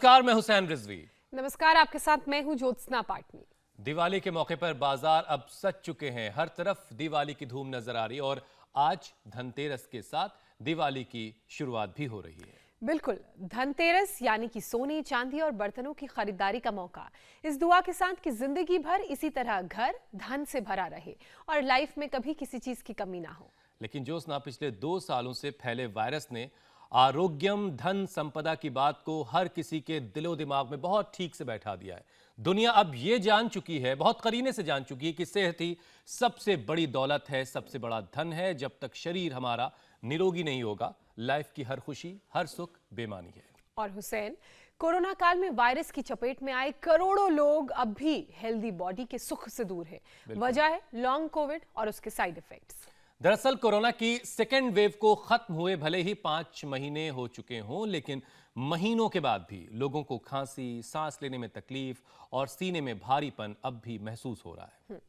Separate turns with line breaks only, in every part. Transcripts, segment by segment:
नमस्कार, मैं हुसैन रिजवी।
नमस्कार, आपके साथ मैं हूं ज्योत्सना पाटनी।
दिवाली के मौके पर बाजार अब सज चुके हैं। हर तरफ दिवाली की धूम नजर आ रही है और आज धनतेरस के साथ दिवाली की शुरुआत भी हो रही है।
बिल्कुल, धनतेरस यानी कि सोने, चांदी और बर्तनों की खरीदारी का मौका। इस दुआ के साथ कि जिंदगी भर इसी तरह घर धन से भरा रहे और लाइफ में कभी किसी चीज की कमी ना हो।
लेकिन ज्योत्सना, पिछले 2 सालों से फैले वायरस ने आरोग्यम धन संपदा की बात को हर किसी के दिलो दिमाग में बहुत ठीक से बैठा दिया है। दुनिया अब ये जान चुकी है, बहुत करीने से जान चुकी है कि सेहत ही सबसे बड़ी दौलत है, सबसे बड़ा धन है। जब तक शरीर हमारा निरोगी नहीं होगा, लाइफ की हर खुशी, हर सुख बेमानी है।
और हुसैन, कोरोना काल में वायरस की चपेट में आए करोड़ों लोग अब भी हेल्दी बॉडी के सुख से दूर है। वजह है लॉन्ग कोविड और उसके साइड इफेक्ट्स।
दरअसल कोरोना की सेकेंड वेव को खत्म हुए भले ही 5 महीने हो चुके हों, लेकिन महीनों के बाद भी लोगों को खांसी, सांस लेने में तकलीफ और सीने में भारीपन अब भी महसूस हो रहा है।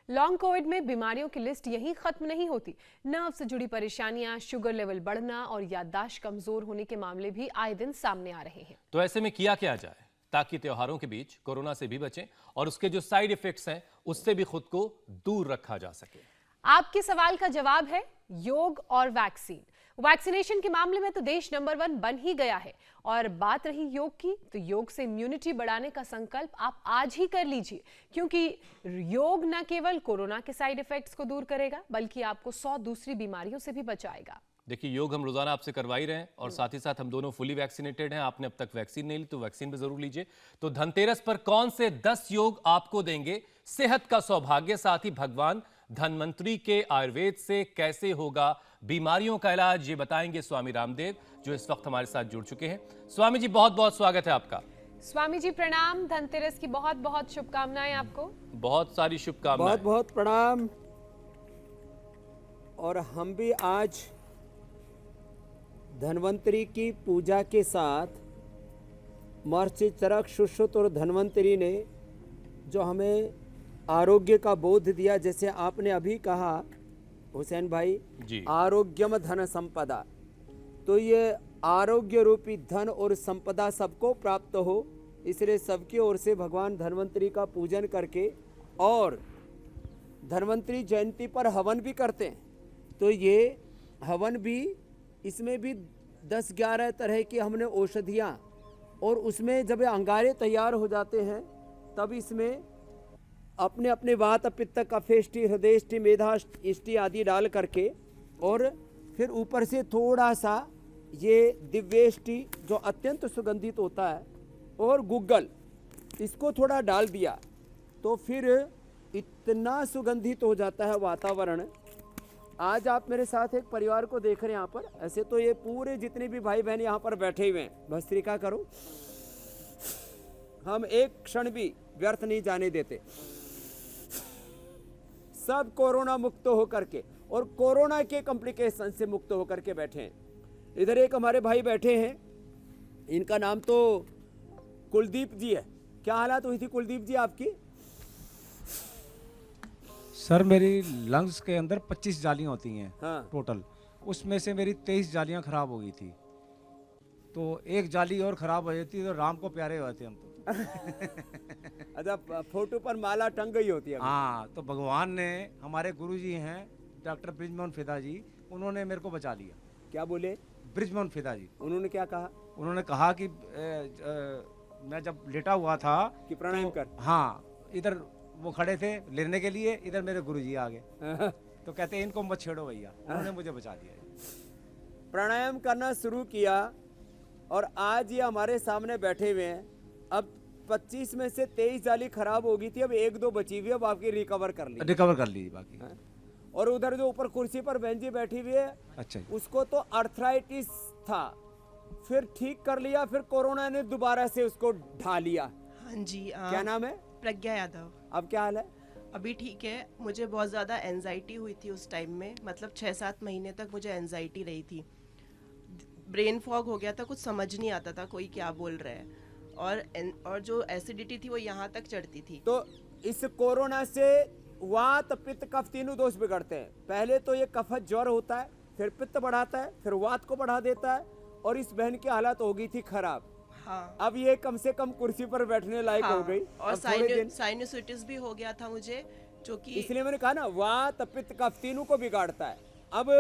लॉन्ग कोविड में बीमारियों की लिस्ट यहीं खत्म नहीं होती। नर्व से जुड़ी परेशानियां, शुगर लेवल बढ़ना और याददाश्त कमजोर होने के मामले भी आए दिन सामने आ रहे हैं।
तो ऐसे में किया क्या जाए ताकि त्योहारों के बीच कोरोना से भी बचें और उसके जो साइड इफेक्ट्स हैं उससे भी खुद को दूर रखा जा सके?
आपके सवाल का जवाब है योग और वैक्सीन। वैक्सीनेशन के मामले में तो देश नंबर 1 बन ही गया है। और बात रही योग की, तो योग से इम्यूनिटी बढ़ाने का संकल्प आप आज ही कर लीजिए, क्योंकि योग न केवल कोरोना के साइड इफेक्ट्स को दूर करेगा बल्कि आपको 100 दूसरी बीमारियों से भी बचाएगा।
देखिए, योग हम रोजाना आपसे करवा ही रहे हैं और साथ ही साथ हम दोनों फुली वैक्सीनेटेड हैं। आपने अब तक वैक्सीन नहीं ली तो वैक्सीन भी जरूर लीजिए। तो धनतेरस पर कौन से 10 योग आपको देंगे सेहत का सौभाग्य, साथ ही भगवान धनवंतरी के आयुर्वेद से कैसे होगा बीमारियों का इलाज, ये बताएंगे स्वामी रामदेव, जो इस वक्त हमारे साथ जुड़ चुके हैं। स्वामी जी, बहुत बहुत स्वागत है आपका।
स्वामी जी प्रणाम, धनतेरस की बहुत बहुत शुभकामनाएं आपको।
बहुत सारी शुभकामनाएं।
बहुत बहुत प्रणाम। और हम भी आज धन्वंतरी की पूजा के साथ महर्षि चरक सुश्रुत और धन्वंतरी ने जो हमें आरोग्य का बोध दिया, जैसे आपने अभी कहा हुसैन भाई
जी,
आरोग्यम धन संपदा, तो ये आरोग्य रूपी धन और संपदा सबको प्राप्त हो, इसलिए सबकी ओर से भगवान धन्वंतरी का पूजन करके और धन्वंतरी जयंती पर हवन भी करते हैं। तो ये हवन भी, इसमें भी 10-11 तरह की हमने औषधियाँ, और उसमें जब ये अंगारे तैयार हो जाते हैं तब इसमें अपने अपने वात पित्त कफेष्टि हृदयष्टि मेधाष्टि आदि डाल करके, और फिर ऊपर से थोड़ा सा ये दिव्यष्टि जो अत्यंत सुगंधित होता है और गुग्गल, इसको थोड़ा डाल दिया तो फिर इतना सुगंधित हो जाता है वातावरण। आज आप मेरे साथ एक परिवार को देख रहे हैं यहाँ पर। ऐसे तो ये पूरे जितने भी भाई बहन यहाँ पर बैठे हुए हैं, भस्त्रिका करो, हम एक क्षण भी व्यर्थ नहीं जाने देते। सब कोरोना मुक्त होकर के और कोरोना के कॉम्प्लिकेशन से मुक्त होकर के बैठे हैं। इधर एक हमारे भाई बैठे हैं, इनका नाम तो कुलदीप जी है। क्या हालात हुई थी कुलदीप जी आपकी?
सर, मेरी लंग्स के अंदर 25 जालियां होती हैं।
हाँ।
टोटल उसमें से मेरी 23 जालियां खराब हो गई थी। तो एक जाली और खराब हो जाती तो राम को प्यारे होते हम तो।
अच्छा, फोटो पर माला टंग गई होती है।
हाँ, तो भगवान ने, हमारे गुरुजी हैं डॉक्टर ब्रिजमोहन फिदा जी, उन्होंने मेरे को बचा लिया।
क्या बोले?
ब्रिजमोहन फिदा जी।
उन्होंने क्या कहा?
उन्होंने कहा कि मैं जब लेटा हुआ था
कि प्राणायाम कर।
हाँ, इधर वो खड़े थे लेने के लिए, इधर मेरे गुरुजी आ गए तो कहते हैं इनको मत छेड़ो भैया, उन्होंने मुझे बचा दिया।
प्राणायाम करना शुरू किया और आज ये हमारे सामने बैठे हुए हैं। अब 25 में से 23 जाली खराब हो गई थी, अब 1-2 बची हुई है, अब आपकी रिकवर कर ली
बाकी।
और उधर जो ऊपर कुर्सी पर बहन जी बैठी हुई है,
अच्छा,
उसको तो अर्थराइटिस था, फिर ठीक कर लिया, फिर कोरोना ने दोबारा से उसको ढा लिया।
हाँ जी।
क्या नाम है?
प्रज्ञा यादव।
अब क्या हाल है?
अभी ठीक है। मुझे बहुत ज़्यादा एंजाइटी हुई थी उस टाइम में, मतलब 6-7 महीने तक मुझे एंजाइटी रही थी। ब्रेन फॉग हो गया था, कुछ समझ नहीं आता था कोई क्या बोल रहा है, और जो एसिडिटी थी वो यहाँ तक चढ़ती थी।
तो इस कोरोना से वात पित्त कफ तीनों दोष बिगड़ते हैं। पहले तो ये कफत ज्वर होता है, फिर पित्त बढ़ाता है, फिर वात को बढ़ा देता है, और इस बहन की हालत हो गई थी खराब।
हाँ।
अब ये कम से कम कुर्सी पर बैठने लायक हो गई।
और
अब थोड़े दिन
साइनोसाइटिस भी हो गया था मुझे, जो कि
इसलिए मैंने कहा ना, वात पित्त कफ तीनों को बिगाड़ता है। अब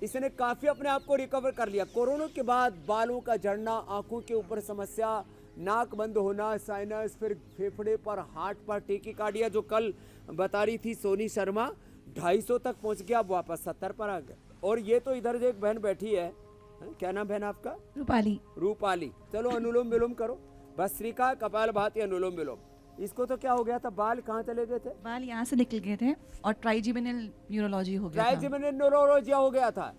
इसने काफी अपने आप को रिकवर कर लिया। कोरोना के बाद बालों का झड़ना, आंखों के ऊपर समस्या, नाक बंद होना, साइनस, फिर फेफड़े पर, हार्ट पर टेकिकार्डिया, जो कल बता रही थी सोनी शर्मा, 250 तक पहुंच गया, अब वापस 70 पर आ गया। और ये तो इधर जो एक बहन बैठी है, क्या नाम बहन आपका?
रूपाली।
रूपाली। चलो अनुलोम विलोम करो, भस्त्रिका, कपालभाति, अनुलोम विलोम। इसको तो क्या हो गया था, बाल कहाँ चले गए थे?
बाल यहाँ से निकल गए थे और ट्राइजिमिनल न्यूरोलॉजी हो गया था।
ट्राइजिमिनल न्यूरोलॉजिया हो गया था।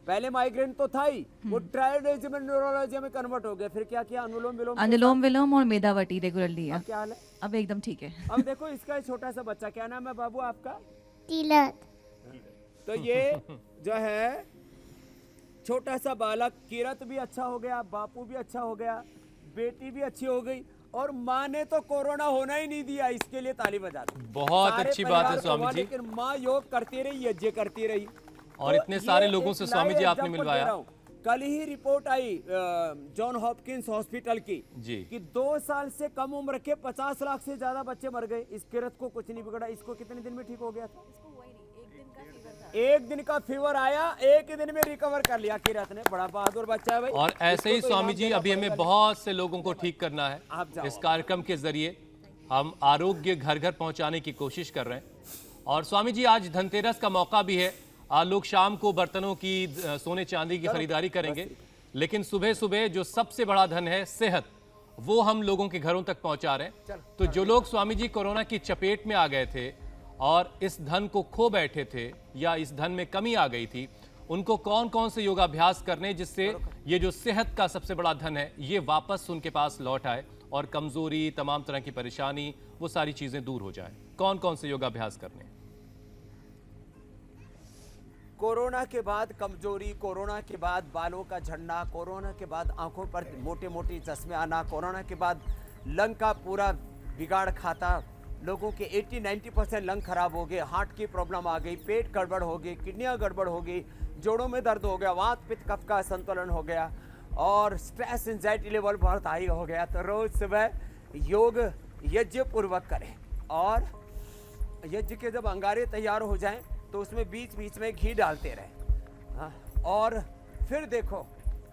पहले माइग्रेन तो था ही, वो ट्राइजिमिनल न्यूरोलॉजिया में कन्वर्ट हो गया। फिर क्या किया? अनुलोम विलोम।
अनुलोम विलोम और मेधावटी रेगुलरली है।
अब क्या हाल है?
अब एकदम ठीक है।
अब देखो इसका छोटा सा बच्चा, क्या नाम है बाबू आपका?
तिलक।
तो ये जो है छोटा सा बालक, किरत भी अच्छा हो गया, बापू भी अच्छा हो गया, बेटी भी अच्छी हो गई, और माँ ने तो कोरोना होना ही नहीं दिया। इसके लिए ताली बजा दो।
बहुत
सारे
अच्छी बात है
परिवार को
स्वामी
हुआ,
जी।
लेकिन माँ योग करती रही, यज्ञ करती रही।
और
तो
इतने सारे
ये
लोगों
एक
से स्वामी जी
live
आपने
example
मिलवाया।
दे रहा हूं। कल ही रिपोर्ट आई जॉन हॉपकिंस हॉस्पिटल की
जी।
कि 2 साल से कम उम्र के 50 लाख से ज्यादा बच्चे मर गए। इस किरत को कुछ नहीं बिगड़ा। इसको कितने दिन में ठीक हो गया था? एक दिन का फीवर आया, एक ही दिन में रिकवर कर लिया किरत ने। बड़ा बहादुर बच्चा है भाई।
और ऐसे ही
इसको तो
स्वामी
इनाम
जी
देना
अभी हमें
पड़ेगा।
बहुत से लोगों को ठीक करना है।
आप जाओ।
इस कार्यक्रम के जरिए हम आरोग्य घर घर पहुंचाने की कोशिश कर रहे हैं। और स्वामी जी आज धनतेरस का मौका भी है। लोग शाम को बर्तनों की, सोने चांदी की खरीदारी करेंगे, लेकिन सुबह सुबह जो सबसे बड़ा धन है सेहत, वो हम लोगों के घरों तक पहुंचा रहे हैं। तो जो लोग स्वामी जी कोरोना की चपेट में आ गए थे और इस धन को खो बैठे थे या इस धन में कमी आ गई थी, उनको कौन कौन से योगाभ्यास करने जिससे ये जो सेहत का सबसे बड़ा धन है ये वापस उनके पास लौट आए और कमजोरी, तमाम तरह की परेशानी, वो सारी चीजें दूर हो जाए। कौन कौन से योगाभ्यास करने?
कोरोना के बाद कमजोरी, कोरोना के बाद बालों का झड़ना, कोरोना के बाद आंखों पर मोटे मोटे चश्मे आना, कोरोना के बाद लंग का पूरा बिगाड़ खाता, लोगों के 80-90% लंग खराब हो गए, हार्ट की प्रॉब्लम आ गई, पेट गड़बड़ हो गई, किडनियां गड़बड़ हो गई, जोड़ों में दर्द हो गया, वात पित्त कफ का असंतुलन हो गया, और स्ट्रेस एंजाइटी लेवल बहुत हाई हो गया। तो रोज सुबह योग यज्ञ पूर्वक करें, और यज्ञ के जब अंगारे तैयार हो जाएं तो उसमें बीच बीच में घी डालते रहें। हाँ, और फिर देखो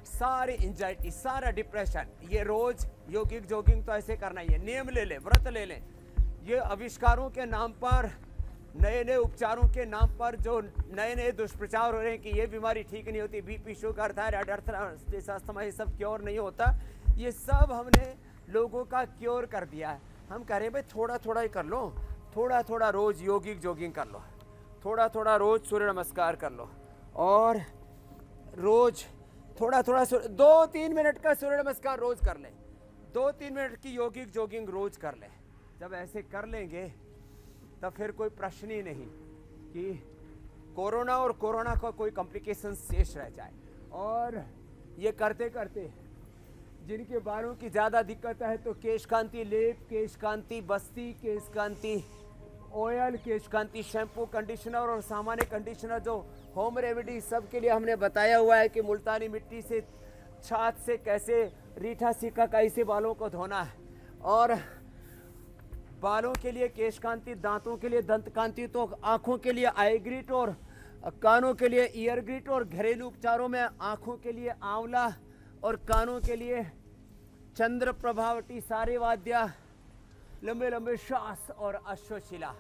सारी एंजाइटी, सारा डिप्रेशन, ये रोज योगिक जोगिंग तो ऐसे करना ही है। नियम ले लें, व्रत ले लें। ये आविष्कारों के नाम पर, नए नए उपचारों के नाम पर जो नए नए दुष्प्रचार हो रहे हैं कि ये बीमारी ठीक नहीं होती, BP, sugar, thyroid, arthritis, asthma, ये सब क्योर नहीं होता, ये सब हमने लोगों का क्योर कर दिया है। हम कह रहे हैं भाई थोड़ा थोड़ा ही कर लो, थोड़ा थोड़ा रोज योगिक जोगिंग कर लो, थोड़ा थोड़ा रोज सूर्य नमस्कार कर लो, और रोज थोड़ा थोड़ा 2-3 मिनट का सूर्य नमस्कार रोज कर लें, 2-3 मिनट की योगिक जोगिंग रोज कर लें। जब ऐसे कर लेंगे तब फिर कोई प्रश्न ही नहीं कि कोरोना और कोरोना का कोई कॉम्प्लिकेशन शेष रह जाए। और ये करते करते जिनके बालों की ज़्यादा दिक्कत है तो केश कांति लेप, केश कांति बस्ती, केश कांति ऑयल, केश कांति शैम्पू, कंडीशनर और सामान्य कंडीशनर जो होम रेमेडी सबके लिए हमने बताया हुआ है कि मुल्तानी मिट्टी से, छाछ से कैसे, रीठा सिकाकाई से बालों को धोना है। और बालों के लिए केश कांति, दांतों के लिए दंत कांति, तो आँखों के लिए आई ग्रिट, और कानों के लिए ईयर ग्रिट, और घरेलू उपचारों में आँखों के लिए आंवला, और कानों के लिए चंद्र प्रभावटी, सारे वाद्या, लंबे लंबे श्वास और अश्वशिला,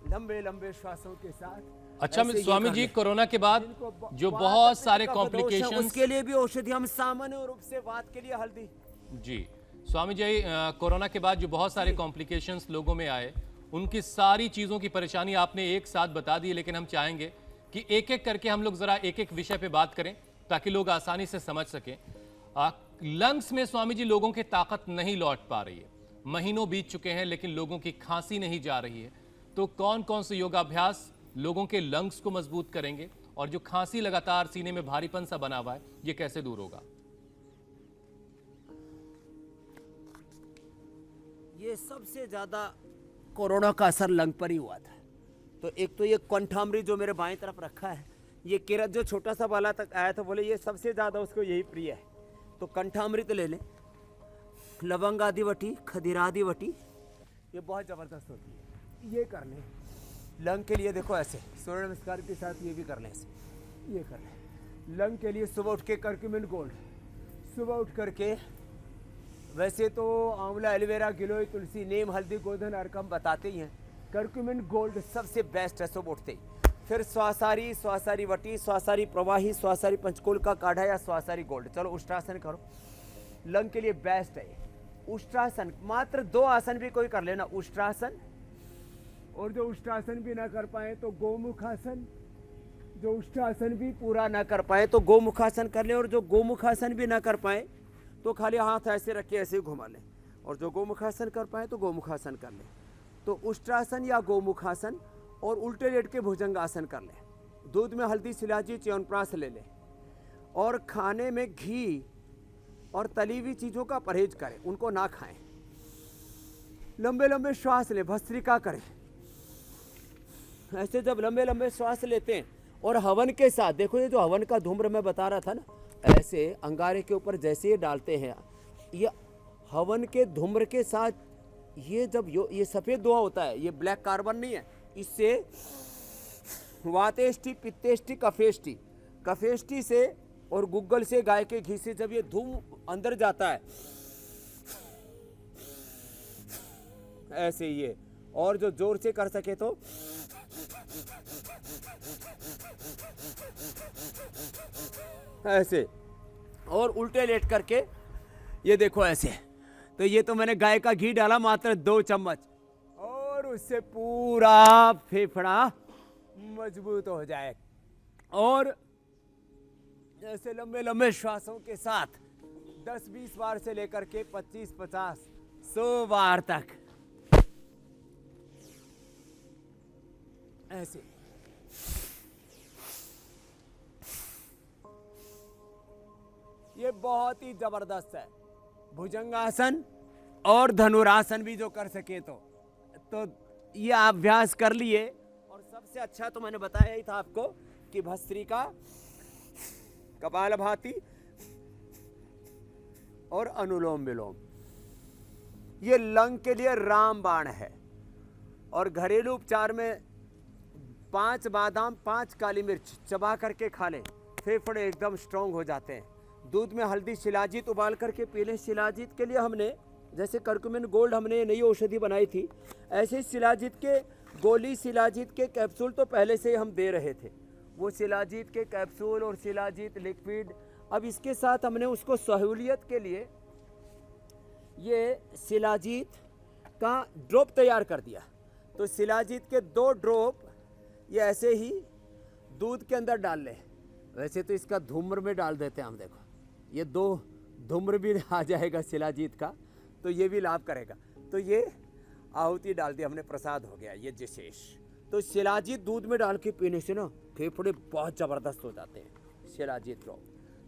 लंबे लंबे श्वासों के साथ।
अच्छा
ऐसे ये
स्वामी
कर
जी,
लें।
कोरोना के बाद
जिनको
जो
वात
बहुत
पित्त
सारे
का दोष है,
कॉम्प्लिकेशंस,
उसके लिए भी औषधि हम सामान्य रूप से, वात के लिए हल्दी।
जी स्वामी जी, कोरोना के बाद जो बहुत सारे कॉम्प्लिकेशंस लोगों में आए, उनकी सारी चीज़ों की परेशानी आपने एक साथ बता दी, लेकिन हम चाहेंगे कि एक एक करके हम लोग ज़रा एक एक विषय पे बात करें ताकि लोग आसानी से समझ सकें। लंग्स में स्वामी जी लोगों की ताकत नहीं लौट पा रही है, महीनों बीत चुके हैं लेकिन लोगों की खांसी नहीं जा रही है, तो कौन कौन से योगाभ्यास लोगों के लंग्स को मजबूत करेंगे, और जो खांसी लगातार सीने में भारीपन सा बना हुआ है ये कैसे दूर होगा?
ये सबसे ज्यादा कोरोना का असर लंग पर ही हुआ था। तो एक तो ये कंठामृत जो मेरे बाएं तरफ रखा है, ये किरत जो छोटा सा बाला तक आया था, बोले ये सबसे ज्यादा उसको यही प्रिय है, तो कंठामृत ले लें। लवंगादि वटी, खदिरादि वटी, ये बहुत ज़बरदस्त होती है। ये कर लें लंग के लिए, देखो ऐसे सूर्य नमस्कार के साथ ये भी कर लें ऐसे, ये कर लें। लंग के लिए सुबह उठ के करक्यूमिन गोल्ड, सुबह उठ करके, वैसे तो आंवला, एलोवेरा, गिलोय, तुलसी, नीम, हल्दी, गोधन, अर्क हम बताते ही हैं। करक्यूमिन गोल्ड सबसे बेस्ट है सुबह उठते ही। फिर स्वासारी, स्वासारी वटी, स्वासारी प्रवाही, स्वासारी पंचकोल का काढ़ा या स्वासारी गोल्ड। चलो उष्ट्रासन करो, लंग के लिए बेस्ट है। उष्ट्रासन मात्र 2 आसन भी कोई कर लेना, उष्ट्रासन, और जो उष्ट्रासन भी ना कर पाए तो गोमुखासन, जो उष्ट्रासन भी पूरा ना कर पाए तो गोमुखासन कर ले, और जो गोमुखासन भी ना कर पाए तो खाली हाथ ऐसे रख के ऐसे घुमा लें, और जो गोमुखासन कर पाए तो गोमुखासन कर लें। तो उष्ट्रासन या गोमुखासन, और उल्टे लेट के भुजंगासन कर लें। दूध में हल्दी, शिलाजी, च्यवनप्राश ले लें, और खाने में घी और तली हुई चीज़ों का परहेज करें, उनको ना खाएं। लंबे लंबे श्वास लें, भस्त्रिका करें। ऐसे जब लंबे लंबे श्वास लेते हैं और हवन के साथ, देखो ये जो हवन का धूम्र मैं बता रहा था ना, ऐसे अंगारे के ऊपर जैसे ये डालते हैं, ये हवन के धूम्र के साथ, ये जब ये सफ़ेद धुआं होता है, ये ब्लैक कार्बन नहीं है, इससे वातेष्टि, पित्तेष्टि, कफेष्टि, कफेष्टि से और गुग्गल से, गाय के घी से जब ये धूम अंदर जाता है ऐसे ये, और जो जोर से कर सके तो ऐसे, और उल्टे लेट करके ये देखो ऐसे। तो ये तो मैंने गाय का घी डाला मात्र 2 चम्मच, और उससे पूरा फेफड़ा मजबूत हो जाए। और ऐसे लंबे लंबे श्वासों के साथ 10-20 बार से लेकर के 25-50, 100 बार तक ऐसे। ये बहुत ही जबरदस्त है। भुजंगासन और धनुरासन भी जो कर सके तो ये अभ्यास कर लिए। और सबसे अच्छा तो मैंने बताया ही था आपको कि भस्त्रिका, कपालभाति और अनुलोम विलोम, ये लंग के लिए रामबाण है। और घरेलू उपचार में 5 बादाम, 5 काली मिर्च चबा करके खा लें, फेफड़े एकदम स्ट्रांग हो जाते हैं। दूध में हल्दी, शिलाजीत उबाल करके पी लें। शिलाजीत के लिए हमने, जैसे करक्यूमिन गोल्ड हमने नई औषधि बनाई थी, ऐसे शिलाजीत के गोली, शिलाजीत के कैप्सूल तो पहले से ही हम दे रहे थे। वो शिलाजीत के कैप्सूल और शिलाजीत लिक्विड, अब इसके साथ हमने उसको सहूलियत के लिए ये शिलाजीत का ड्रॉप तैयार कर दिया। तो शिलाजीत के 2 ड्रॉप ये ऐसे ही दूध के अंदर डाल लें। वैसे तो इसका धूम्र में डाल देते हैं हम, देखो ये 2 धूम्र भी आ जाएगा शिलाजीत का, तो ये भी लाभ करेगा। तो ये आहुति डाल दी हमने, प्रसाद हो गया ये विशेष। तो शिलाजीत दूध में डाल के पीने से ना फेफड़े बहुत ज़बरदस्त हो जाते हैं, शिलाजीत ड्रॉप।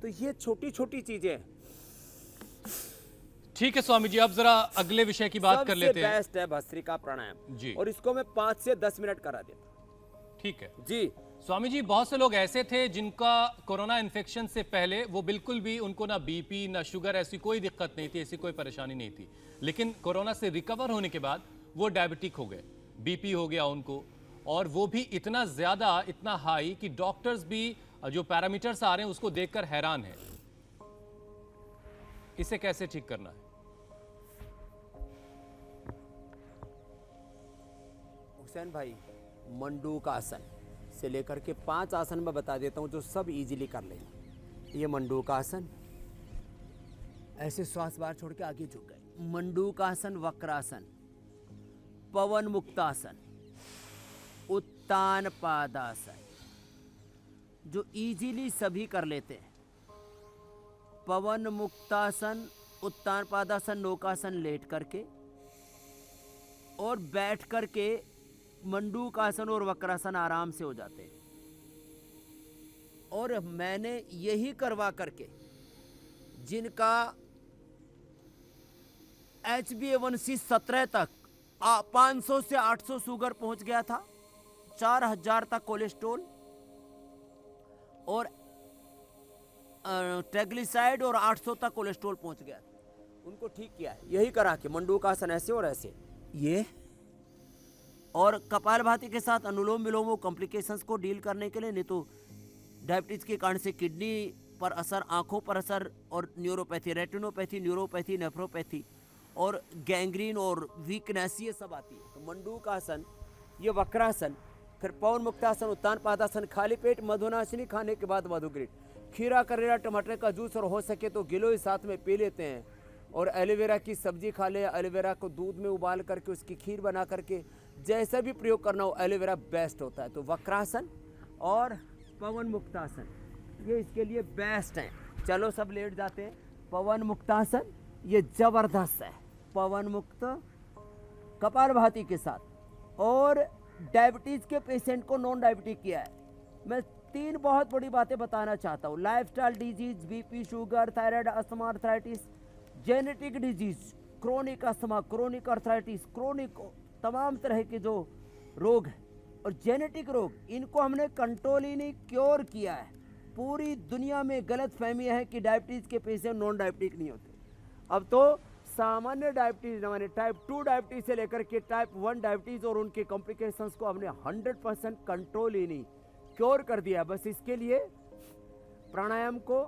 तो ये छोटी छोटी चीज़ें हैं।
ठीक है स्वामी जी, अब जरा अगले विषय की बात कर लेते हैं।
बेस्ट है भस्त्रिका प्राणायाम
जी।
और इसको मैं 5 से 10 मिनट करा देता हूं।
ठीक है
जी।
स्वामी जी, बहुत से लोग ऐसे थे जिनका कोरोना इन्फेक्शन से पहले वो बिल्कुल भी, उनको ना बीपी ना शुगर, ऐसी कोई दिक्कत नहीं थी, ऐसी कोई परेशानी नहीं थी। लेकिन कोरोना से रिकवर होने के बाद वो डायबिटिक हो गए, बीपी हो गया उनको, और वो भी इतना ज्यादा, इतना हाई कि डॉक्टर्स भी जो पैरामीटर्स आ रहे हैं उसको देखकर हैरान है। इसे कैसे ठीक करना है?
हुसैन भाई, मंडूक आसन से लेकर के 5 आसन मैं बता देता हूं जो सब इजीली कर लेंगे। ये मंडूक आसन, ऐसे श्वास बाहर छोड़ के आगे झुक गए। मंडूक आसन, वक्रासन, पवन मुक्तासन, उत्तान पादासन, जो इजीली सभी कर लेते हैं। पवन मुक्तासन, उत्तान पादासन, नौकासन लेट करके, और बैठ करके मंडूक आसन और वक्रासन आराम से हो जाते हैं। और मैंने यही करवा करके जिनका HbA1c 17 तक, 500 से 800 शुगर पहुंच गया था, 4000 तक कोलेस्ट्रॉल, और ट्राइग्लिसराइड और 800 तक कोलेस्ट्रॉल पहुंच गया था, उनको ठीक किया है, यही करा के मंडूकासन ऐसे और ऐसे ये, और कपालभाति के साथ अनुलोम विलोम कॉम्प्लिकेशंस को डील करने के लिए। नहीं तो डायबिटीज के कारण से किडनी पर असर, आंखों पर असर, और न्यूरोपैथी, रेटिनोपैथी, न्यूरोपैथी, नेफ्रोपैथी और गैंग्रीन और वीकनेस ये सब आती है। तो मंडूकासन, ये वक्रासन, फिर पवन मुक्तासन, उत्तान पादासन, खाली पेट मधुनाशिनी खाने के बाद मधुग्रीट, खीरा, करेला, टमाटर का जूस और हो सके तो गिलोय साथ में पी लेते हैं, और एलोवेरा की सब्जी खा ले, एलोवेरा को दूध में उबाल करके उसकी खीर बना करके, जैसा भी प्रयोग करना हो एलोवेरा बेस्ट होता है। तो वक्रासन और पवन मुक्तासन ये इसके लिए बेस्ट हैं। चलो सब लेट जाते हैं। पवन मुक्तासन ये जबरदस्त है, पवन मुक्त कपालभाति के साथ, और डायबिटीज के पेशेंट को नॉन डायबिटिक किया है। मैं 3 बहुत बड़ी बातें बताना चाहता हूँ। Lifestyle disease, BP, sugar, thyroid, asthma, arthritis, genetic disease, chronic asthma, chronic arthritis, chronic तमाम तरह के जो रोग हैं और जेनेटिक रोग, इनको हमने कंट्रोल ही नहीं, क्योर किया है। पूरी दुनिया में गलत फहमी है कि डायबिटीज के पेशेंट नॉन डायबिटिक नहीं होते। अब तो सामान्य डायबिटीज माने टाइप 2 डायबिटीज से लेकर के टाइप 1 डायबिटीज और उनके कॉम्प्लिकेशंस को हमने 100% कंट्रोल ही नहीं, क्योर कर दिया। बस इसके लिए प्राणायाम को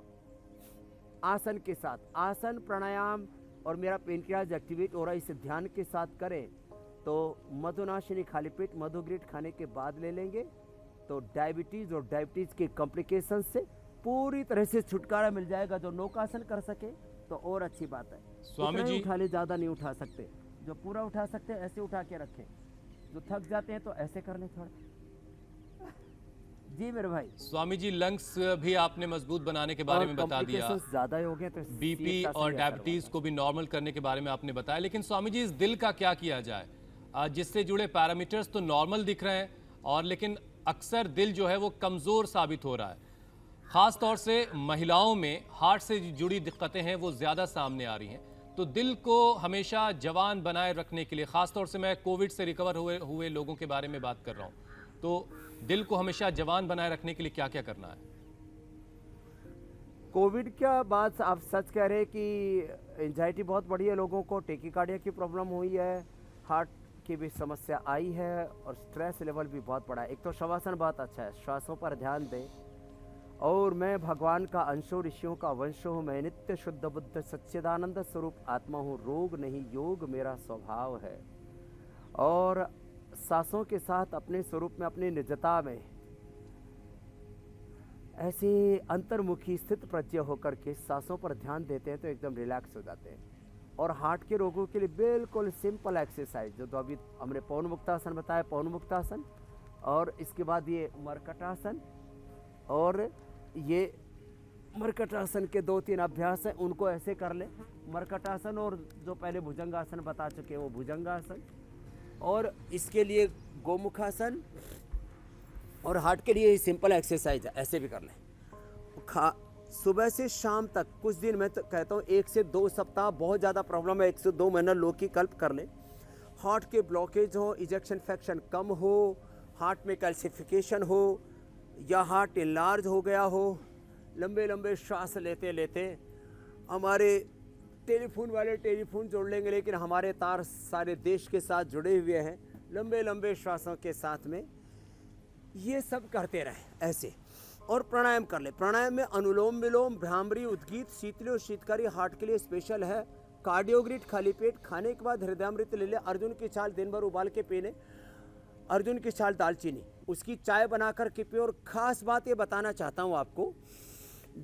आसन के साथ, आसन, प्राणायाम और मेरा पेनक्रियाज एक्टिवेट हो रहा है, इसे ध्यान के साथ करें तो मधुनाशिनी खाली पेट मधुग्रीट खाने के बाद ले लेंगे तो डायबिटीज और डायबिटीज के कॉम्प्लिकेशंस से पूरी तरह से छुटकारा मिल जाएगा। जो नौकासन कर सके तो और अच्छी बात है।
स्वामी
इतना ही
जी,
उठा ले, ज़्यादा नहीं उठा सकते। जो पूरा उठा सकते हैं ऐसे उठा के रखें, जो थक जाते हैं तो ऐसे कर लें थोड़ा। जी मेरे भाई,
स्वामी जी लंग्स भी आपने मजबूत बनाने के बारे में बता दिया,
ज़्यादा हो गए तो
बीपी और डायबिटीज को भी नॉर्मल करने के बारे में आपने बताया, लेकिन स्वामी जी इस दिल का क्या किया जाए जिससे जुड़े पैरामीटर्स तो नॉर्मल दिख रहे हैं, और लेकिन अक्सर दिल जो है वो कमज़ोर साबित हो रहा है। ख़ास तौर से महिलाओं में हार्ट से जुड़ी दिक्कतें हैं वो ज़्यादा सामने आ रही हैं। तो दिल को हमेशा जवान बनाए रखने के लिए, ख़ास तौर से मैं कोविड से रिकवर हुए लोगों के बारे में बात कर रहा हूँ, तो दिल को हमेशा जवान बनाए रखने के लिए क्या क्या करना है?
कोविड क्या बात आप सच कह रहे हैं कि एंजाइटी बहुत बढ़ी है लोगों को, टेकिकार्डिया की प्रॉब्लम हुई है, हार्ट की भी समस्या आई है और स्ट्रेस लेवल भी बहुत बढ़ा है। एक तो शवासन बहुत अच्छा है, श्वासों पर ध्यान दें। और मैं भगवान का अंश हूँ, ऋषियों का वंश हूँ, मैं नित्य शुद्ध बुद्ध सच्चिदानंद स्वरूप आत्मा हूँ, रोग नहीं योग मेरा स्वभाव है। और सांसों के साथ अपने स्वरूप में, अपनी निजता में ऐसे अंतर्मुखी स्थित प्रज्ञ होकर के सांसों पर ध्यान देते हैं तो एकदम रिलैक्स हो जाते हैं। और हार्ट के रोगों के लिए बिल्कुल सिंपल एक्सरसाइज जो अभी हमने पवन मुक्तासन बताया, पवन मुक्तासन, और इसके बाद ये मरकटासन, और ये मरकटासन के 2-3 अभ्यास हैं, उनको ऐसे कर ले। मरकटासन और जो पहले भुजंगासन बता चुके हैं वो भुजंगासन, और इसके लिए गोमुखासन, और हार्ट के लिए सिंपल एक्सरसाइज है, ऐसे भी कर लें। सुबह से शाम तक कुछ दिन मैं तो कहता हूँ 1 से 2 सप्ताह, बहुत ज़्यादा प्रॉब्लम है 1 से 2 महीना लौकी कल्प कर लें। हार्ट के ब्लॉकेज हो, इजेक्शन फ्रैक्शन कम हो, हार्ट में कैल्सिफिकेशन हो या हार्ट इनलार्ज हो गया हो, लंबे लंबे श्वास लेते लेते हमारे टेलीफोन वाले टेलीफोन जोड़ लेंगे, लेकिन हमारे तार सारे देश के साथ जुड़े हुए हैं। लंबे लंबे श्वासों के साथ में ये सब करते रहें ऐसे, और प्राणायाम कर ले। प्राणायाम में अनुलोम विलोम, भ्रामरी, उद्गीत, शीतली और शीतकारी हार्ट के लिए स्पेशल है। कार्डियोग्रिट खाली पेट खाने के बाद हृदयामृत ले ले। अर्जुन की छाल दिन भर उबाल के पीने, अर्जुन की छाल दालचीनी, उसकी चाय बनाकर के पिए। और ख़ास बात ये बताना चाहता हूँ आपको,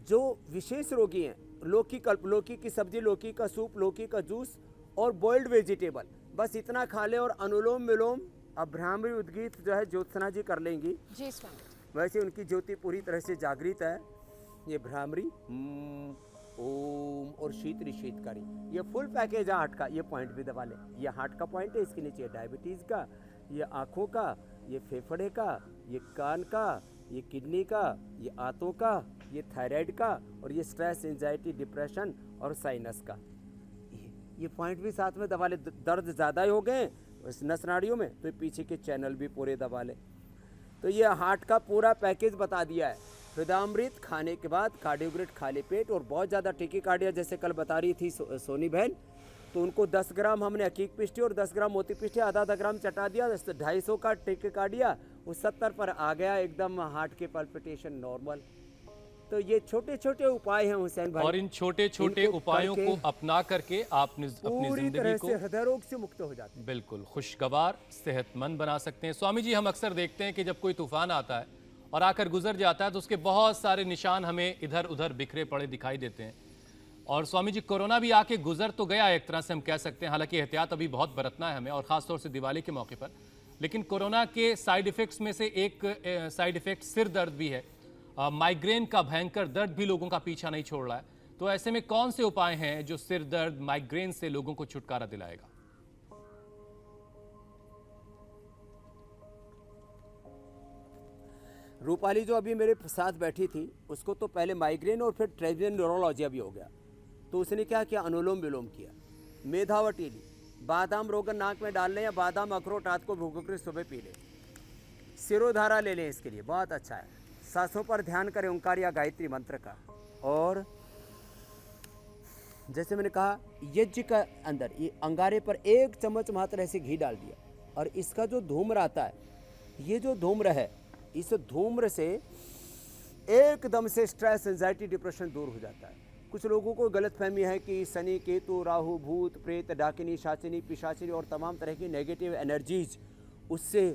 जो विशेष रोगी हैं, लौकी कल्प, लौकी की सब्जी, लौकी का सूप, लौकी का जूस और बॉइल्ड वेजिटेबल, बस इतना खा लें। और अनुलोम विलोम, अब भ्रामरी उद्गीत जो है ज्योत्सना जी कर लेंगी,
जी स्वामी।
वैसे उनकी ज्योति पूरी तरह से जागृत है। ये भ्रामरी, ओम और शीतली शीतकारी, ये फुल पैकेज है हार्ट का। ये पॉइंट भी दबा ले, ये हार्ट का पॉइंट है, इसके नीचे डायबिटीज़ का, ये आँखों का, ये फेफड़े का, ये कान का, ये किडनी का, ये आंतों का, ये थायराइड का, और ये स्ट्रेस, एंजाइटी, डिप्रेशन और साइनस का। ये पॉइंट भी साथ में दबा ले। दर्द ज़्यादा ही हो गए नस नाड़ियों में तो पीछे के चैनल भी पूरे दबा ले। तो ये हार्ट का पूरा पैकेज बता दिया है। हृदयामृत खाने के बाद कार्डियोग्रेट खाली पेट और बहुत ज़्यादा टेकिकार्डिया जैसे कल बता रही थी सोनी बहन, तो उनको 10 ग्राम हमने अकीक पिष्टी और 10 ग्राम मोती पिष्टी आधा ग्राम चटा दिया, 250 का टेकिकार्डिया वो 70 पर आ गया, एकदम हार्ट के पल्पिटेशन नॉर्मल। तो ये छोटे छोटे उपाय हैं हुसैन भाई,
और इन छोटे छोटे
इनको
उपायों
करके
को अपना करके आप अपनी
पूरी
जिंदगी
तरह
को
से हृदय रोग से मुक्त हो जाते हैं।
बिल्कुल खुशगवार सेहतमंद बना सकते हैं। स्वामी जी, हम अक्सर देखते हैं कि जब कोई तूफान आता है और आकर गुजर जाता है तो उसके बहुत सारे निशान हमें इधर उधर बिखरे पड़े दिखाई देते हैं। और स्वामी जी, कोरोना भी आके गुजर तो गया एक तरह से हम कह सकते हैं, हालांकि एहतियात अभी बहुत बरतना है हमें, और ख़ासतौर से दिवाली के मौके पर। लेकिन कोरोना के साइड इफ़ेक्ट्स में से एक साइड इफ़ेक्ट सिर दर्द भी है। माइग्रेन का भयंकर दर्द भी लोगों का पीछा नहीं छोड़ रहा है। तो ऐसे में कौन से उपाय हैं जो सिर दर्द, माइग्रेन से लोगों को छुटकारा दिलाएगा?
रूपाली जो अभी मेरे साथ बैठी थी, उसको तो पहले माइग्रेन और फिर ट्रेवियन न्यूरोलॉजिया भी हो गया। तो उसने क्या किया, अनुलोम विलोम किया, मेधावटी ली, बादाम रोगन नाक में डाल लें या बादाम अखरोट रात को भिगोकर सुबह पी लें, सिरोधारा ले लें, इसके लिए बहुत अच्छा है। सांसों पर ध्यान करें ओंकार या गायत्री मंत्र का। और जैसे मैंने कहा, यज्ञ का अंदर ये अंगारे पर 1 चम्मच मात्र ऐसे घी डाल दिया, और इसका जो धूम्र आता है, ये जो धूम्र है, इस धूम्र से एकदम से स्ट्रेस, एंजाइटी, डिप्रेशन दूर हो जाता है। कुछ लोगों को गलतफहमी है कि शनि, केतु, राहु, भूत, प्रेत, डाकिनी, शाचिनी, पिशाचिनी और तमाम तरह की नेगेटिव एनर्जीज, उससे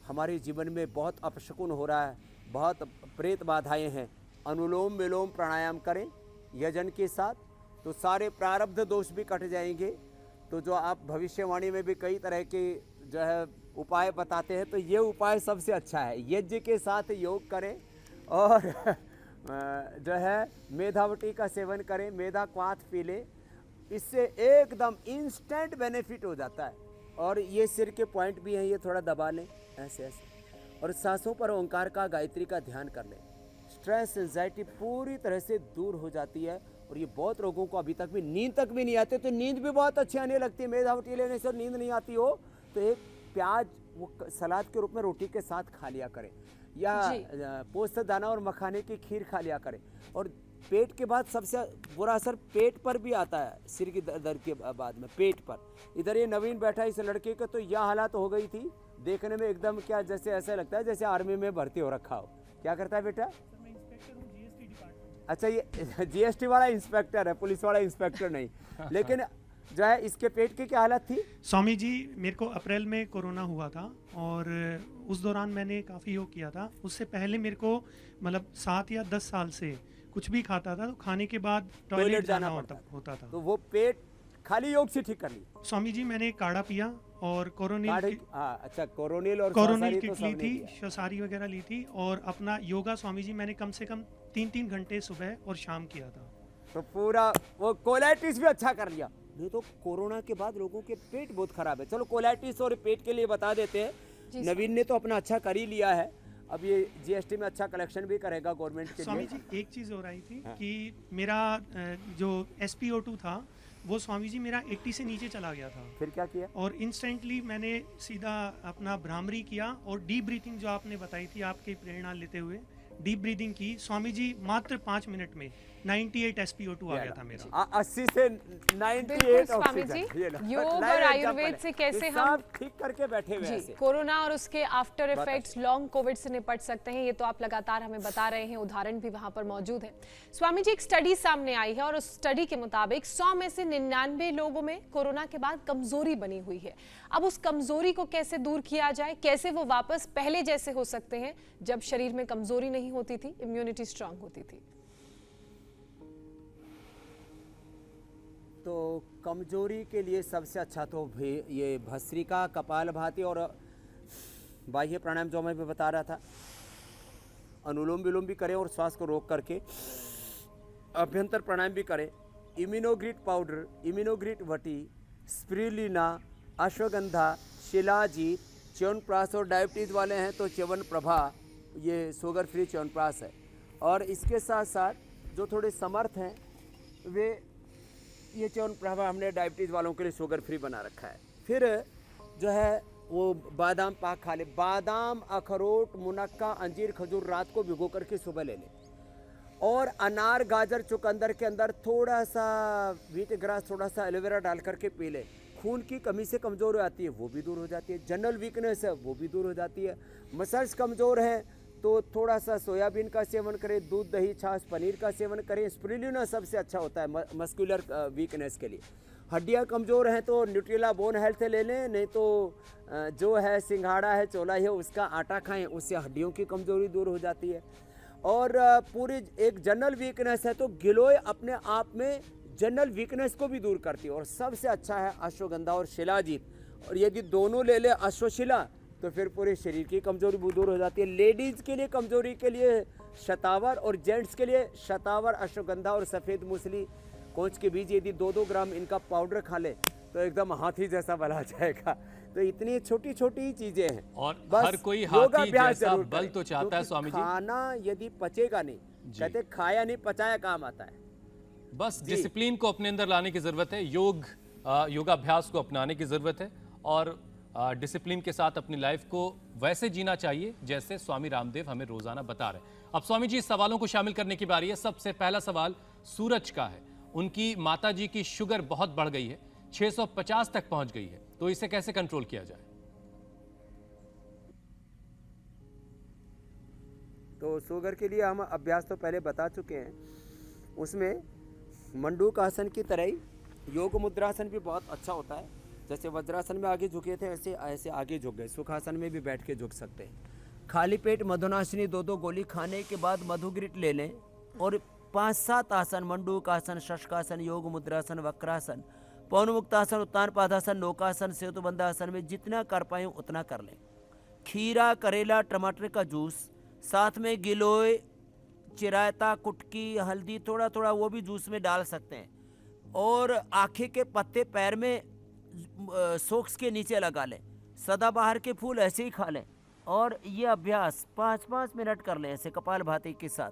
हमारे जीवन में बहुत अपशकुन हो रहा है, बहुत प्रेत बाधाएं हैं। अनुलोम विलोम प्राणायाम करें यजन के साथ, तो सारे प्रारब्ध दोष भी कट जाएंगे। तो जो आप भविष्यवाणी में भी कई तरह के जो है उपाय बताते हैं, तो ये उपाय सबसे अच्छा है। यज्ञ के साथ योग करें और जो है मेधावटी का सेवन करें, मेधा क्वाथ पी लें, इससे एकदम इंस्टेंट बेनिफिट हो जाता है। और ये सिर के पॉइंट भी हैं, ये थोड़ा दबा लें ऐसे ऐसे, और सांसों पर ओंकार का, गायत्री का ध्यान कर लें। स्ट्रेस, एंजाइटी पूरी तरह से दूर हो जाती है। और ये बहुत लोगों को अभी तक भी नींद तक भी नहीं आते, तो नींद भी बहुत अच्छी आने लगती है। मेधावटी लेने से नींद नहीं आती हो तो एक प्याज वो सलाद के रूप में रोटी के साथ खा लिया करें, या पोस्त दाना और मखाने की खीर खा लिया करें। और पेट के बाद सबसे बुरा असर पेट पर भी आता है, सिर की दर्द के बाद में पेट पर। इधर ये नवीन बैठा इस लड़के का तो यह हालत हो गई थी, देखने में एकदम क्या जैसे ऐसा लगता है जैसे आर्मी में भर्ती हो रखा हो। क्या करता है बेटा? अच्छा, ये जीएसटी वाला इंस्पेक्टर है, पुलिस वाला इंस्पेक्टर नहीं। लेकिन जो है इसके पेट की क्या हालत थी?
स्वामी जी, मेरे को अप्रैल में कोरोना हुआ था और उस दौरान मैंने काफ़ी योग किया था। उससे पहले मेरे को मतलब 7 या 10 साल से कुछ भी खाता था तो खाने के बाद टॉयलेट जाना होता था।
तो वो पेट खाली योग से ठीक कर ली?
स्वामी जी, मैंने काढ़ा पिया और कोरोनिल
अच्छा, कोरोनिल और
कोरोनिल किट ली थी, शसारी वगैरह ली थी, और अपना योगा स्वामी जी मैंने कम से कम 3-3 घंटे सुबह और शाम किया था।
तो पूरा वो कोलाइटिस भी अच्छा कर लिया। नहीं तो कोरोना के बाद लोगों के पेट बहुत खराब है। चलो कोलाइटिस और पेट के लिए बता देते हैं, नवीन ने तो अपना अच्छा कर ही लिया है। अब ये जीएसटी में अच्छा कलेक्शन भी करेगा गवर्नमेंट के लिए।
स्वामी जी, एक चीज़ हो रही थी कि मेरा जो SpO2 था वो स्वामी जी मेरा 80 से नीचे चला गया था।
फिर क्या किया?
और इंस्टेंटली मैंने सीधा अपना भ्रामरी किया और डीप ब्रीथिंग जो आपने बताई थी, आपकी प्रेरणा लेते हुए डीप ब्रीदिंग की। स्वामी जी, मात्र 5 मिनट में 98 SpO2 आ गया था मेरा।
80 से 98
स्वामी जी, योग और आयुर्वेद से कैसे हम
ठीक करके बैठे हुए
जी कोरोना और उसके आफ्टर इफेक्ट्स, लॉन्ग कोविड से निपट सकते हैं, ये तो आप लगातार हमें बता रहे हैं, उदाहरण भी वहां पर मौजूद है। स्वामी जी, एक स्टडी सामने आई है और उस स्टडी के मुताबिक 100 में से 99 लोगों में कोरोना के बाद कमजोरी बनी हुई है। अब उस कमजोरी को कैसे दूर किया जाए, कैसे वो वापस पहले जैसे हो सकते हैं जब शरीर में कमजोरी नहीं होती थी, इम्यूनिटी स्ट्रांग होती थी?
तो कमजोरी के लिए सबसे अच्छा तो भी ये भस्त्रिका, कपालभाति और बाह्य प्राणायाम जो मैं भी बता रहा था, अनुलोम विलोम भी करें और श्वास को रोक करके अभ्यंतर प्राणायाम भी करें। इम्यूनोग्रिट पाउडर, इम्यूनोग्रिट वटी, स्पिरुलिना, अश्वगंधा, शिलाजीत, च्यवनप्राश, और डायबिटीज़ वाले हैं तो च्यवनप्रभा, ये शुगर फ्री च्यवनप्राश है। और इसके साथ साथ जो थोड़े समर्थ हैं वे ये च्यवनप्रभा हमने डायबिटीज़ वालों के लिए शुगर फ्री बना रखा है। फिर जो है वो बादाम पाक खा ले, बादाम, अखरोट, मुनक्का, अंजीर, खजूर रात को भिगो करके सुबह ले लें। और अनार गाजर चुकंदर के अंदर थोड़ा सा व्हीट ग्रास, थोड़ा सा एलोवेरा डाल करके पी ले। खून की कमी से कमज़ोर हो जाती है, वो भी दूर हो जाती है। जनरल वीकनेस है, वो भी दूर हो जाती है। मसल्स कमज़ोर हैं तो थोड़ा सा सोयाबीन का सेवन करें, दूध दही छाछ पनीर का सेवन करें। स्पिरुलिना सबसे अच्छा होता है मस्कुलर वीकनेस के लिए। हड्डियाँ कमज़ोर हैं तो न्यूट्रिला बोन हेल्थ ले लें, नहीं तो जो है सिंघाड़ा है, चोला है, उसका आटा खाएं, उससे हड्डियों की कमज़ोरी दूर हो जाती है। और पूरी एक जनरल वीकनेस है तो गिलोय अपने आप में जनरल वीकनेस को भी दूर करती है। और सबसे अच्छा है अश्वगंधा और शिलाजीत। और यदि दोनों ले ले अश्वशिला तो फिर पूरे शरीर की कमजोरी भी दूर हो जाती है। लेडीज़ के लिए कमजोरी के लिए शतावर और जेंट्स के लिए शतावर, अश्वगंधा और सफ़ेद मूसली, कोंच के बीज यदि 2-2 ग्राम इनका पाउडर खा ले तो एकदम हाथी जैसा बना जाएगा। तो इतनी छोटी छोटी ही चीज़ें हैं।
और
बस
हर कोई
योगाभ्यास
हाथी जैसा
जरूर
बल
करें,
तो चाहता है
क्योंकि
स्वामी जी।
खाना यदि पचेगा नहीं, कहते खाया नहीं पचाया काम आता है।
बस डिसिप्लिन को अपने अंदर लाने की जरूरत है, योगाभ्यास को अपनाने की जरूरत है और डिसिप्लिन के साथ अपनी लाइफ को वैसे जीना चाहिए जैसे स्वामी रामदेव हमें रोजाना बता रहे हैं। अब स्वामी जी सवालों को शामिल करने की बारी है। सबसे पहला सवाल सूरज का है। उनकी माता जी की शुगर बहुत बढ़ गई है, 650 तक पहुंच गई है, तो इसे कैसे कंट्रोल किया जाए?
तो शुगर के लिए हम अभ्यास तो पहले बता चुके हैं। उसमें मंडूक आसन की तरह ही योग मुद्रासन भी बहुत अच्छा होता है। जैसे वज्रासन में आगे झुके थे ऐसे ऐसे आगे झुक गए। सुखासन में भी बैठ के झुक सकते हैं। खाली पेट मधुनाशिनी 2-2 गोली खाने के बाद मधुग्रिट ले लें और 5-7 आसन, मंडूक आसन, शशकासन, योग मुद्रासन, वक्रासन, पौनमुक्तासन, उत्तान पादासन, नौकासन, सेतुबंधासन में जितना कर पाए उतना कर लें। खीरा, करेला, टमाटर का जूस, साथ में गिलोय, चिरायता, कुटकी, हल्दी थोड़ा थोड़ा वो भी जूस में डाल सकते हैं। और आँखें के पत्ते पैर में सोक्स के नीचे लगा लें। सदाबहार के फूल ऐसे ही खा लें। और ये अभ्यास 5-5 मिनट कर लें ऐसे कपालभाति के साथ।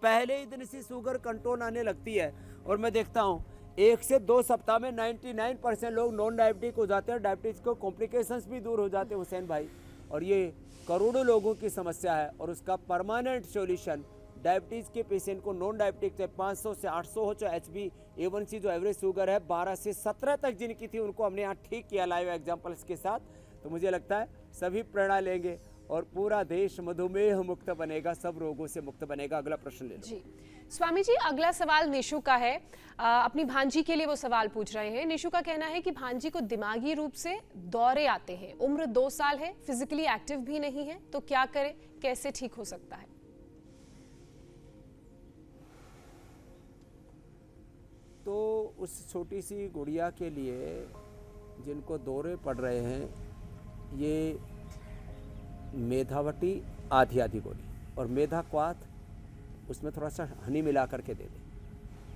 पहले ही दिन से शुगर कंट्रोल आने लगती है। और मैं देखता हूँ 1 से 2 सप्ताह में 99% लोग नॉन डायबिटिक हो जाते हैं। डायबिटीज़ को कॉम्प्लिकेशंस भी दूर हो जाते हैं हुसैन भाई। और ये करोड़ों लोगों की समस्या है और उसका परमानेंट सॉल्यूशन डायबिटीज़ के पेशेंट को, नॉन डायबिटिक चाहे 500 से 800 हो, चाहे HbA1c जो एवरेज शुगर है 12 से 17 तक जिनकी थी उनको हमने यहाँ ठीक किया लाइव एग्जांपल्स के साथ। तो मुझे लगता है सभी प्रेरणा लेंगे और पूरा देश मधुमेह मुक्त बनेगा, सब रोगों से मुक्त बनेगा। अगला प्रश्न ले लो
जी स्वामी जी। अगला सवाल निशु का है। अपनी भांजी के लिए वो सवाल पूछ रहे हैं। निशु का कहना है कि भांजी को दिमागी रूप से दौरे आते हैं, उम्र 2 साल है, फिजिकली एक्टिव भी नहीं है, तो क्या करें, कैसे ठीक हो सकता है?
तो उस छोटी सी गुड़िया के लिए जिनको दौरे पड़ रहे हैं, ये मेधावटी आधी आधी गोली और मेधा क्वाथ उसमें थोड़ा सा हनी मिला करके दे दें,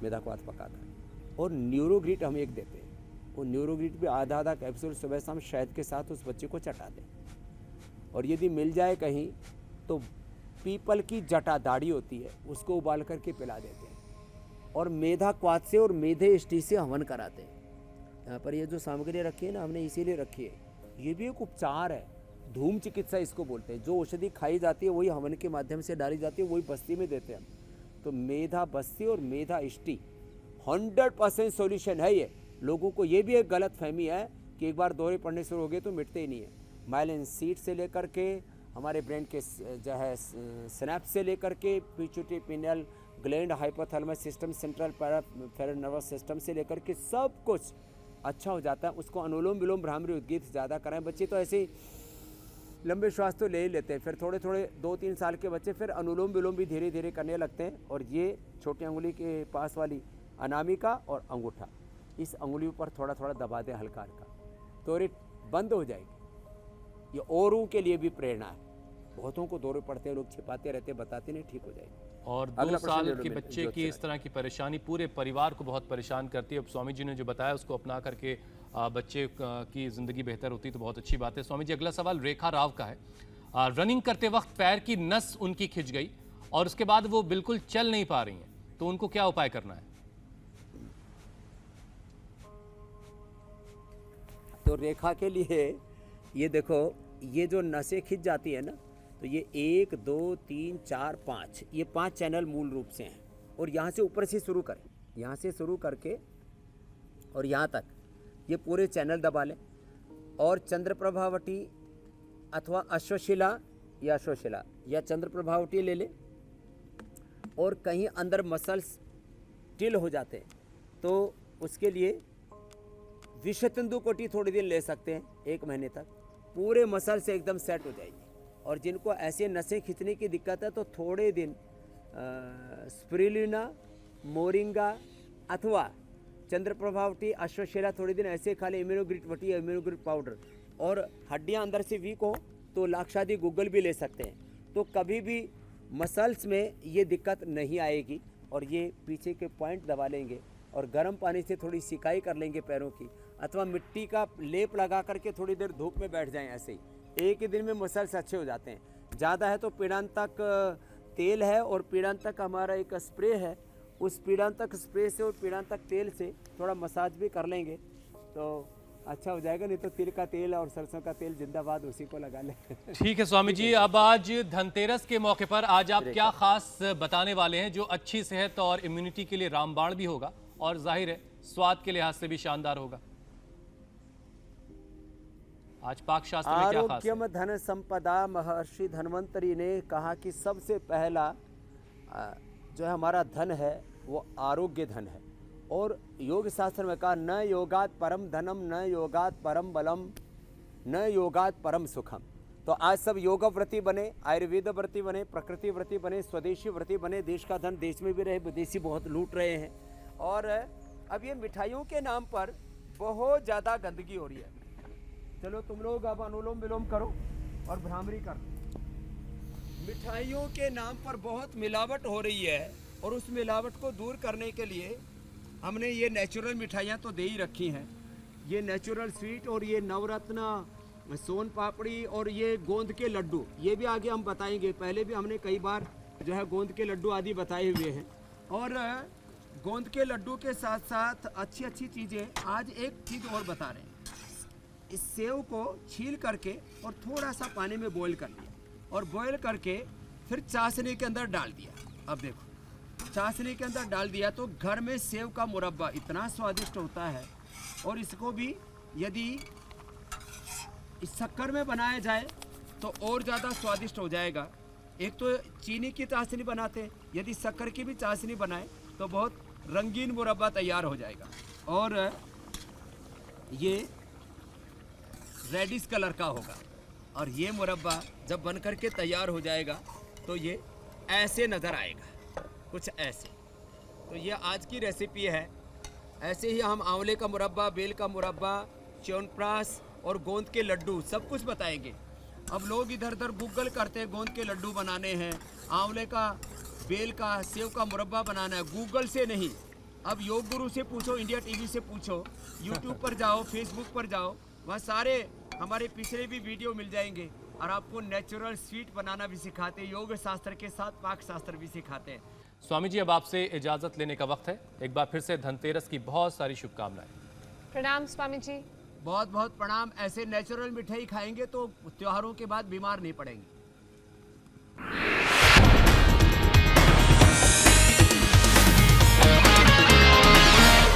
मेधा क्वाथ पका कर। और न्यूरोग्रीट हम एक देते हैं। वो न्यूरोग्रीट भी आधा आधा कैप्सूल सुबह शाम शहद के साथ उस बच्चे को चटा दें। और यदि मिल जाए कहीं तो पीपल की जटा दाढ़ी होती है उसको उबाल करके पिला देते हैं। और मेधा क्वाथ से और मेधे इष्टि से हवन कराते हैं। यहाँ पर ये जो सामग्री रखी है ना, हमने इसीलिए रखी है। ये भी एक उपचार है, धूम चिकित्सा इसको बोलते हैं। जो औषधि खाई जाती है वही हवन के माध्यम से डाली जाती है, वही बस्ती में देते हैं हम। तो मेधा बस्ती और मेधा इष्टि 100% सॉल्यूशन है ये। लोगों को ये भी एक गलत फहमी है कि एक बार दौरे पड़ने शुरू हो गए तो मिटते ही नहीं है। माइलिन सीड से लेकर के हमारे ब्रेन के जो है सिनेप्स से लेकर के pituitary, pineal gland, hypothalamus system, central peripheral nervous system से लेकर के सब कुछ अच्छा हो जाता है। उसको अनुलोम विलोम भ्रामरी उद्गीत ज़्यादा कराएं। बच्चे तो ऐसे ही लंबे श्वास तो ले ही लेते हैं, फिर थोड़े थोड़े 2-3 साल के बच्चे फिर अनुलोम विलोम भी धीरे धीरे करने लगते हैं। और ये छोटी अंगुली के पास वाली अनामिका और अंगूठा, इस अंगुली पर थोड़ा थोड़ा दबा दें हल्का हल्का, तो ये बंद हो जाएगी। ये औरों के लिए भी प्रेरणा है। बहुतों को दौरे पड़ते हैं, लोग छिपाते रहते, बताते नहीं, ठीक हो जाएगी।
और 2 साल के बच्चे की इस तरह की परेशानी पूरे परिवार को बहुत परेशान करती है। अब स्वामी जी ने जो बताया उसको अपना करके बच्चे की ज़िंदगी बेहतर होती तो बहुत अच्छी बात है। स्वामी जी अगला सवाल रेखा राव का है। रनिंग करते वक्त पैर की नस उनकी खिंच गई और उसके बाद वो बिल्कुल चल नहीं पा रही हैं, तो उनको क्या उपाय करना है?
तो रेखा के लिए ये देखो, ये जो नसें खिंच जाती है ना, तो ये 1 2 3 4 5 ये 5 चैनल मूल रूप से हैं। और यहाँ से ऊपर से शुरू करें, यहाँ से शुरू करके और यहाँ तक ये पूरे चैनल दबा लें और चंद्रप्रभावटी अथवा अश्वशिला या चंद्रप्रभावटी ले लें। और कहीं अंदर मसल्स टिल हो जाते हैं तो उसके लिए विषतंदु कोटि थोड़ी दिन ले सकते हैं, 1 महीने तक पूरे मसल से एकदम सेट हो जाएगी। और जिनको ऐसे नसें खींचने की दिक्कत है तो थोड़े दिन स्पिरुलिना, मोरिंगा अथवा चंद्रप्रभावटी, अश्वशिला थोड़े दिन ऐसे खा लें, इम्यूनोग्रिट वटी या इम्यूनोग्रिट पाउडर। और हड्डियां अंदर से वीक हो तो लाक्षादी गूगल भी ले सकते हैं, तो कभी भी मसल्स में ये दिक्कत नहीं आएगी। और ये पीछे के पॉइंट दबा लेंगे और गर्म पानी से थोड़ी सिकाई कर लेंगे पैरों की, अथवा मिट्टी का लेप लगा करके थोड़ी देर धूप में बैठ जाएं। ऐसे ही 1 ही दिन में मसल्स अच्छे हो जाते हैं। ज़्यादा है तो पीड़ांतक तेल है और पीड़ांतक हमारा एक स्प्रे है, उस पीड़ांतक स्प्रे से और पीड़ांतक तेल से थोड़ा मसाज भी कर लेंगे तो अच्छा हो जाएगा। नहीं तो तिल का तेल और सरसों का तेल जिंदाबाद, उसी को लगा लें।
ठीक है स्वामी जी, अब आज धनतेरस के मौके पर आज आप क्या खास बताने वाले हैं जो अच्छी सेहत और इम्यूनिटी के लिए रामबाण भी होगा और जाहिर है स्वाद के लिहाज से भी शानदार होगा? आज पाक शास्त्र में क्या खास है?
आरोग्यम धन संपदा, महर्षि धन्वंतरी ने कहा कि सबसे पहला जो है हमारा धन है वो आरोग्य धन है। और योग शास्त्र में कहा न योगात परम धनम, न योगात परम बलम, न योगात परम सुखम। तो आज सब योग व्रती बने, आयुर्वेद व्रती बने, प्रकृति व्रती बने, स्वदेशी व्रती बने। देश का धन देश में भी रहे, विदेशी बहुत लूट रहे हैं। और अब ये मिठाइयों के नाम पर बहुत ज़्यादा गंदगी हो रही है। चलो तुम लोग अब अनुलोम विलोम करो और भ्रामरी करो। मिठाइयों के नाम पर बहुत मिलावट हो रही है और उस मिलावट को दूर करने के लिए हमने ये नेचुरल मिठाइयाँ तो दे ही रखी हैं। ये नेचुरल स्वीट और ये नवरत्न सोन पापड़ी और ये गोंद के लड्डू, ये भी आगे हम बताएंगे। पहले भी हमने कई बार जो है गोंद के लड्डू आदि बताए हुए हैं। और गोंद के लड्डू के साथ साथ अच्छी अच्छी चीज़ें आज एक चीज़ और बता रहे हैं। इस सेव को छील करके और थोड़ा सा पानी में बॉईल कर लिया और बॉईल करके फिर चाशनी के अंदर डाल दिया। अब देखो चाशनी के अंदर डाल दिया तो घर में सेव का मुरब्बा इतना स्वादिष्ट होता है। और इसको भी यदि इस शक्कर में बनाया जाए तो और ज़्यादा स्वादिष्ट हो जाएगा। एक तो चीनी की चाशनी बनाते हैं, यदि शक्कर की भी चाशनी बनाए तो बहुत रंगीन मुरब्बा तैयार हो जाएगा। और ये रेडिश कलर का होगा। और ये मुरब्बा जब बनकर के तैयार हो जाएगा तो ये ऐसे नज़र आएगा, कुछ ऐसे। तो ये आज की रेसिपी है। ऐसे ही हम आंवले का मुरब्बा, बेल का मुरब्बा, च्यवनप्राश और गोंद के लड्डू सब कुछ बताएंगे। अब लोग इधर उधर गूगल करते हैं, गोंद के लड्डू बनाने हैं, आंवले का, बेल का, सेव का मुरब्बा बनाना है। गूगल से नहीं, अब योग गुरु से पूछो, इंडिया टीवी से पूछो, यूट्यूब पर जाओ, फेसबुक पर जाओ, वहाँ सारे हमारे पिछले भी वीडियो मिल जाएंगे। और आपको नेचुरल स्वीट बनाना भी सिखाते हैं, योग शास्त्र के साथ पाक शास्त्र भी सिखाते हैं।
स्वामी जी, अब आपसे इजाजत लेने का वक्त है। एक बार फिर से धनतेरस की बहुत सारी शुभकामनाएं।
प्रणाम स्वामी जी।
बहुत बहुत प्रणाम। ऐसे नेचुरल मिठाई खाएंगे तो त्योहारों के बाद बीमार नहीं पड़ेंगे।